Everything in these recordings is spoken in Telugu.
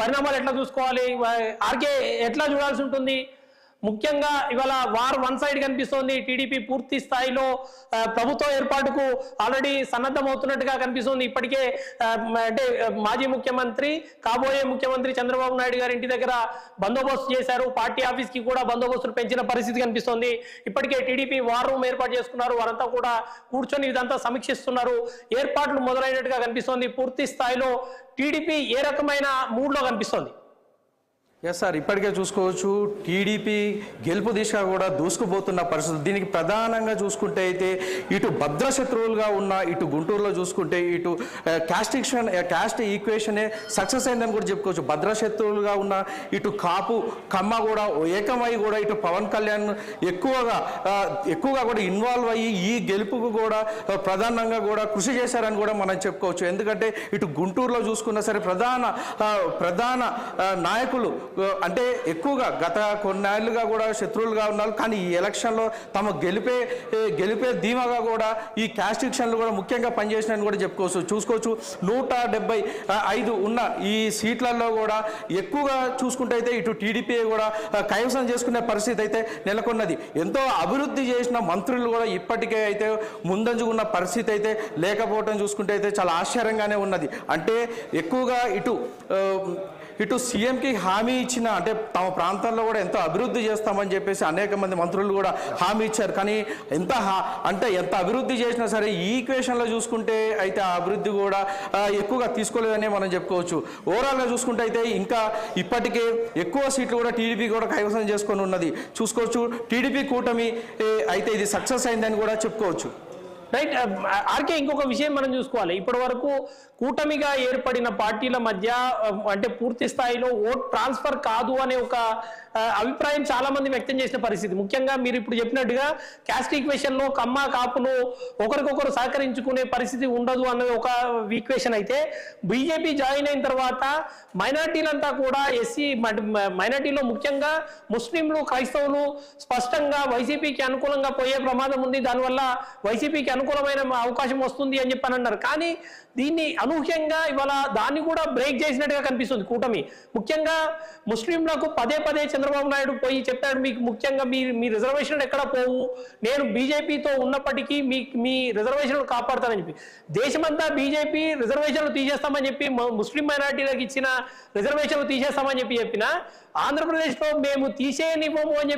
పరిణామాలు ఎట్లా చూసుకోవాలి, ఆర్కే ఎట్లా చూడాల్సి ఉంటుంది? ముఖ్యంగా ఇవాళ వార్ వన్ సైడ్ కనిపిస్తోంది. టీడీపీ పూర్తి స్థాయిలో ప్రభుత్వ ఏర్పాటుకు ఆల్రెడీ సన్నద్ధమవుతున్నట్టుగా కనిపిస్తోంది. ఇప్పటికే అంటే మాజీ ముఖ్యమంత్రి కాబోయే ముఖ్యమంత్రి చంద్రబాబు నాయుడు గారి ఇంటి దగ్గర బందోబస్తు చేశారు. పార్టీ ఆఫీస్ కి కూడా బందోబస్తులు పెంచిన పరిస్థితి కనిపిస్తోంది. ఇప్పటికే టీడీపీ వార్ రూమ్ ఏర్పాటు చేసుకున్నారు. వారంతా కూడా కూర్చొని ఇదంతా సమీక్షిస్తున్నారు. ఏర్పాట్లు మొదలైనట్టుగా కనిపిస్తోంది. పూర్తి స్థాయిలో టీడీపీ ఏ రకమైన మూడ్లో కనిపిస్తోంది? ఎస్ సార్, ఇప్పటికే చూసుకోవచ్చు టీడీపీ గెలుపు దిశగా కూడా దూసుకుపోతున్న పరిస్థితి. దీనికి ప్రధానంగా చూసుకుంటే అయితే ఇటు భద్రశత్రువులుగా ఉన్న ఇటు గుంటూరులో చూసుకుంటే ఇటు క్యాస్ట్ ఈక్వేషనే సక్సెస్ అయిందని కూడా చెప్పుకోవచ్చు. భద్రశత్రువులుగా ఉన్న ఇటు కాపు కమ్మ కూడా ఏకమై కూడా ఇటు పవన్ కళ్యాణ్ ఎక్కువగా కూడా ఇన్వాల్వ్ అయ్యి ఈ గెలుపుకు కూడా ప్రధానంగా కూడా కృషి చేశారని కూడా మనం చెప్పుకోవచ్చు. ఎందుకంటే ఇటు గుంటూరులో చూసుకున్నా సరే ప్రధాన నాయకులు అంటే ఎక్కువగా గత కొన్నేళ్లుగా కూడా శత్రువులుగా ఉన్నారు. కానీ ఈ ఎలక్షన్లో తమ గెలిపే ధీమాగా కూడా ఈ క్యాస్ట్ ఎలక్షన్లు కూడా ముఖ్యంగా పనిచేసినని కూడా చూసుకోవచ్చు. 175 ఉన్న ఈ సీట్లలో కూడా ఎక్కువగా చూసుకుంటే అయితే ఇటు టీడీపీ కూడా కైవసం చేసుకునే పరిస్థితి అయితే నెలకొన్నది. ఎంతో అభివృద్ధి చేసిన మంత్రులు కూడా ఇప్పటికే అయితే ముందంజుకున్న పరిస్థితి అయితే లేకపోవటం చూసుకుంటే అయితే చాలా ఆశ్చర్యంగానే ఉన్నది. అంటే ఎక్కువగా ఇటు సీఎంకి హామీ ఇచ్చిన అంటే తమ ప్రాంతాల్లో కూడా ఎంతో అభివృద్ధి చేస్తామని చెప్పేసి అనేక మంది మంత్రులు కూడా హామీ ఇచ్చారు. కానీ ఎంత అభివృద్ధి చేసినా సరే ఈ ఈక్వేషన్లో చూసుకుంటే అయితే ఆ అభివృద్ధి కూడా ఎక్కువగా తీసుకోలేదని మనం చెప్పుకోవచ్చు. ఓవరాల్గా చూసుకుంటే అయితే ఇంకా ఇప్పటికే ఎక్కువ సీట్లు కూడా టీడీపీ కూడా కైవసం చేసుకొని ఉన్నది చూసుకోవచ్చు. టీడీపీ కూటమి అయితే ఇది సక్సెస్ అయిందని కూడా చెప్పుకోవచ్చు. రైట్ ఆర్కే, ఇంకొక విషయం మనం చూసుకోవాలి. ఇప్పటి వరకు కూటమిగా ఏర్పడిన పార్టీల మధ్య అంటే పూర్తి స్థాయిలో ఓట్ ట్రాన్స్ఫర్ కాదు అనే ఒక అభిప్రాయం చాలా మంది వ్యక్తం చేసిన పరిస్థితి. ముఖ్యంగా మీరు ఇప్పుడు చెప్పినట్టుగా క్యాస్ట్ ఈక్వేషన్ లో కమ్మ కాపులు ఒకరికొకరు సహకరించుకునే పరిస్థితి ఉండదు అన్నది ఒక ఈక్వేషన్ అయితే, బీజేపీ జాయిన్ అయిన తర్వాత మైనార్టీలంతా కూడా మైనార్టీలో ముఖ్యంగా ముస్లింలు క్రైస్తవులు స్పష్టంగా వైసీపీకి అనుకూలంగా పోయే ప్రమాదం ఉంది. దానివల్ల వైసీపీకి అనుకూలమైన అవకాశం వస్తుంది అని చెప్పి అన్నారు. కానీ దీన్ని అనూహ్యంగా ఇవాళ దాన్ని కూడా బ్రేక్ చేసినట్టుగా కనిపిస్తుంది కూటమి. ముఖ్యంగా ముస్లింలకు పదే చంద్రబాబు నాయుడు పోయి చెప్పాడు, మీకు ముఖ్యంగా మీ రిజర్వేషన్లు ఎక్కడ పోవు, నేను బీజేపీతో ఉన్నప్పటికీ మీ రిజర్వేషన్లు కాపాడుతానని చెప్పి. దేశమంతా బీజేపీ రిజర్వేషన్లు తీసేస్తామని చెప్పి ముస్లిం మైనార్టీలకు ఇచ్చిన రిజర్వేషన్లు తీసేస్తామని చెప్పిన ఆంధ్రప్రదేశ్లో మేము తీసేయనివ్వము అని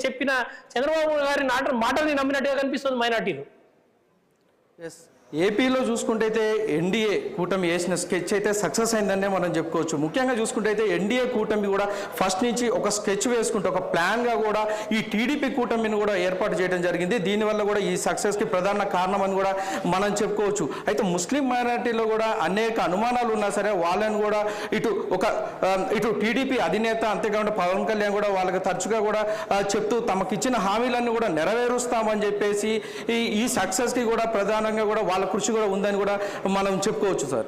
చెప్పిన చంద్రబాబు గారి మాటల్ని నమ్మినట్టుగా కనిపిస్తుంది మైనార్టీలు. ఏపీలో చూసుకుంటే అయితే ఎన్డీఏ కూటమి వేసిన స్కెచ్ అయితే సక్సెస్ అయిందనే మనం చెప్పుకోవచ్చు. ముఖ్యంగా చూసుకుంటే అయితే ఎన్డీఏ కూటమి కూడా ఫస్ట్ నుంచి ఒక స్కెచ్ వేసుకుంటే ఒక ప్లాన్గా కూడా ఈ టీడీపీ కూటమిని కూడా ఏర్పాటు చేయడం జరిగింది. దీనివల్ల కూడా ఈ సక్సెస్కి ప్రధాన కారణం అని కూడా మనం చెప్పుకోవచ్చు. అయితే ముస్లిం మైనారిటీలో కూడా అనేక అనుమానాలు ఉన్నా సరే వాళ్ళని కూడా ఇటు టీడీపీ అధినేత అంతేకాకుండా పవన్ కళ్యాణ్ కూడా వాళ్ళకి తరచుగా కూడా చెప్తూ తమకిచ్చిన హామీలన్నీ కూడా నెరవేరుస్తామని చెప్పేసి ఈ సక్సెస్కి కూడా ప్రధానంగా కూడా వాళ్ళ కృషి కూడా ఉందని కూడా మనం చెప్పుకోవచ్చు సార్.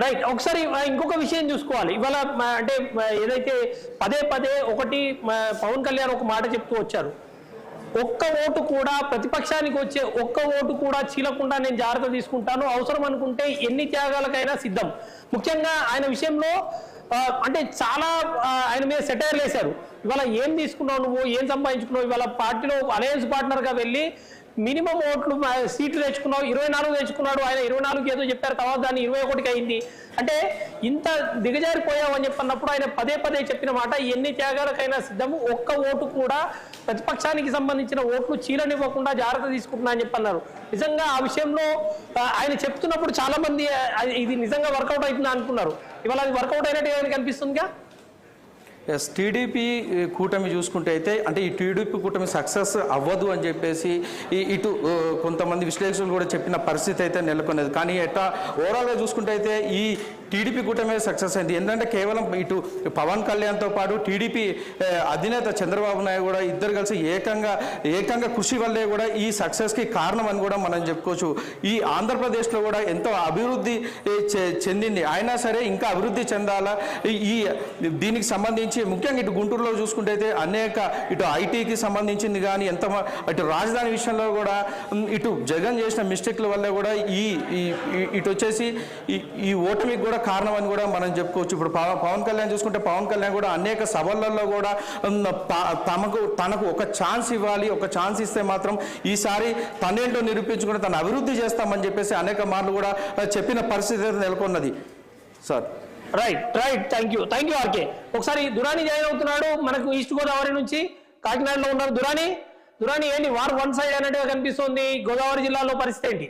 రైట్, ఒకసారి ఇంకొక విషయం చూసుకోవాలి. ఇవాళ అంటే ఏదైతే పదే ఒకటి పవన్ కళ్యాణ్ ఒక మాట చెప్తూ వచ్చారు, ఒక్క ఓటు కూడా ప్రతిపక్షానికి వచ్చే ఒక్క ఓటు కూడా చీలకుండా నేను జాగ్రత్త తీసుకుంటాను, అవసరం అనుకుంటే ఎన్ని త్యాగాలకైనా సిద్ధం. ముఖ్యంగా ఆయన విషయంలో అంటే చాలా ఆయన మీద సెటైర్లు వేశారు. ఇవాళ ఏం తీసుకున్నావు నువ్వు, ఏం సంపాదించుకున్నావు, ఇవాళ పార్టీలో అలయన్స్ పార్ట్నర్గా వెళ్ళి మినిమం ఓట్లు సీట్లు తెచ్చుకున్నావు, 24 తెచ్చుకున్నాడు ఆయన. 24 ఏదో చెప్పారు, తర్వాత దాన్ని 21కి అయింది. అంటే ఇంత దిగజారిపోయావు అని చెప్పినప్పుడు ఆయన పదే చెప్పిన మాట ఎన్ని త్యాగాలకైనా సిద్ధము, ఒక్క ఓటు కూడా ప్రతిపక్షానికి సంబంధించిన ఓట్లు చీలనివ్వకుండా జాగ్రత్త తీసుకుంటున్నా అని చెప్పన్నారు. నిజంగా ఆ విషయంలో ఆయన చెప్తున్నప్పుడు చాలా మంది ఇది నిజంగా వర్కౌట్ అవుతుందా అనుకున్నారు. ఇవాళ అది వర్కౌట్ అయినట్టు కనిపిస్తుందిగా. టీడీపీ కూటమి చూసుకుంటే అయితే అంటే ఈ టీడీపీ కూటమి సక్సెస్ అవ్వదు అని చెప్పేసి ఇటు కొంతమంది విశ్లేషకులు కూడా చెప్పిన పరిస్థితి అయితే నెలకొన్నది. కానీ ఓవరాల్గా చూసుకుంటే అయితే ఈ టీడీపీ కూటమి సక్సెస్ అయింది. ఏంటంటే కేవలం ఇటు పవన్ కళ్యాణ్తో పాటు టీడీపీ అధినేత చంద్రబాబు నాయుడు కూడా ఇద్దరు కలిసి ఏకంగా కృషి వల్లే కూడా ఈ సక్సెస్కి కారణం అని కూడా మనం చెప్పుకోవచ్చు. ఈ ఆంధ్రప్రదేశ్లో కూడా ఎంతో అభివృద్ధి చెందింది, అయినా సరే ఇంకా అభివృద్ధి చెందాలా. దీనికి సంబంధించి ముఖ్యంగా ఇటు గుంటూరులో చూసుకుంటే అయితే అనేక ఇటు ఐటీకి సంబంధించింది కానీ ఇటు రాజధాని విషయంలో కూడా ఇటు జగన్ చేసిన మిస్టేక్ల వల్ల కూడా ఇటు వచ్చేసి ఈ ఓటమికి కూడా కారణం అని కూడా మనం చెప్పుకోవచ్చు. ఇప్పుడు పవన్ కళ్యాణ్ చూసుకుంటే పవన్ కళ్యాణ్ కూడా అనేక సభలలో కూడా తనకు ఒక ఛాన్స్ ఇవ్వాలి, ఒక ఛాన్స్ ఇస్తే మాత్రం ఈసారి తనేంటో నిరూపించుకుని తను అభివృద్ధి చేస్తామని చెప్పేసి అనేక మార్లు కూడా చెప్పిన పరిస్థితి నెలకొన్నది సార్. Right thank you RK. ఒకసారి దురాని జాయిన్ అవుతున్నాడు మనకు ఈస్ట్ గోదావరి నుంచి, కాకినాడలో ఉన్నారు. దురాని ఏంటి వార్ వన్ సైడ్ అన్నట్టుగా కనిపిస్తోంది, గోదావరి జిల్లాలో పరిస్థితి ఏంటి?